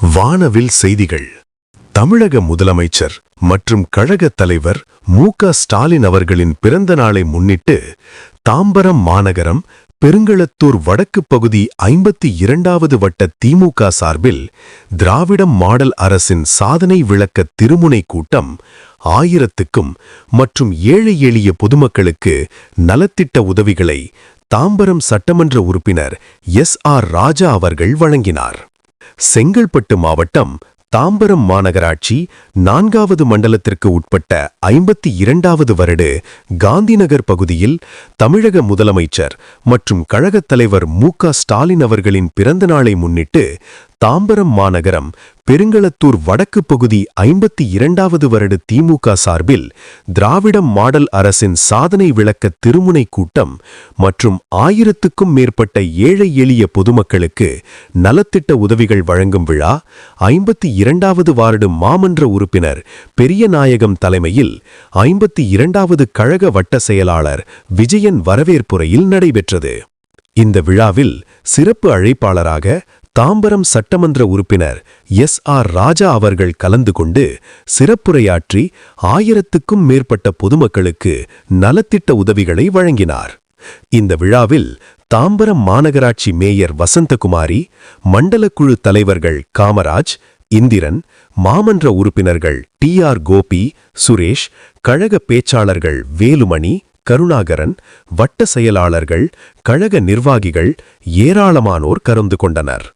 வானவில் செய்திகள். தமிழக முதலமைச்சர் மற்றும் கழகத் தலைவர் மு.க. ஸ்டாலின் அவர்களின் பிறந்த நாளை முன்னிட்டு தாம்பரம் மாநகரம் பெருங்களத்தூர் வடக்கு பகுதி 52வது வட்ட திமுக சார்பில் திராவிடம் மாடல் அரசின் சாதனை விளக்க திருமுனை கூட்டம் 1000க்கும் மற்றும் ஏழை எளிய பொதுமக்களுக்கு நலத்திட்ட உதவிகளை தாம்பரம் சட்டமன்ற உறுப்பினர் எஸ்.ஆர். ராஜா அவர்கள் வழங்கினார். செங்கல்பட்டு மாவட்டம் தாம்பரம் மாநகராட்சி 4வது மண்டலத்திற்கு உட்பட்ட 52வது வருட காந்திநகர் பகுதியில் தமிழக முதலமைச்சர் மற்றும் கழகத் தலைவர் மு.க. ஸ்டாலின் அவர்களின் பிறந்த நாளை முன்னிட்டு தாம்பரம் மாநகரம் பெருங்களத்தூர் வடக்கு பகுதி 52வது வருட திமுக சார்பில் திராவிடம் மாடல் அரசின் சாதனை விளக்க திருமுனை கூட்டம் மற்றும் 1000க்கும் மேற்பட்ட ஏழை எளிய பொதுமக்களுக்கு நலத்திட்ட உதவிகள் வழங்கும் விழா 52வது வார்டு மாமன்ற உறுப்பினர் பெரியநாயகம் தலைமையில் 52வது கழக வட்ட செயலாளர் விஜயன் வரவேற்புரையில் நடைபெற்றது. இந்த விழாவில் சிறப்பு அழைப்பாளராக தாம்பரம் சட்டமன்ற உறுப்பினர் எஸ்.ஆர். ராஜா அவர்கள் கலந்து கொண்டு சிறப்புரையாற்றி 1000க்கும் மேற்பட்ட பொதுமக்களுக்கு நலத்திட்ட உதவிகளை வழங்கினார். இந்த விழாவில் தாம்பரம் மாநகராட்சி மேயர் வசந்தகுமாரி, மண்டலக்குழு தலைவர்கள் காமராஜ், இந்திரன், மாமன்ற உறுப்பினர்கள் டி.ஆர். கோபி, சுரேஷ், கழக பேச்சாளர்கள் வேலுமணி, கருணாகரன், வட்ட செயலாளர்கள், கழக நிர்வாகிகள் ஏராளமானோர் கலந்து கொண்டனர்.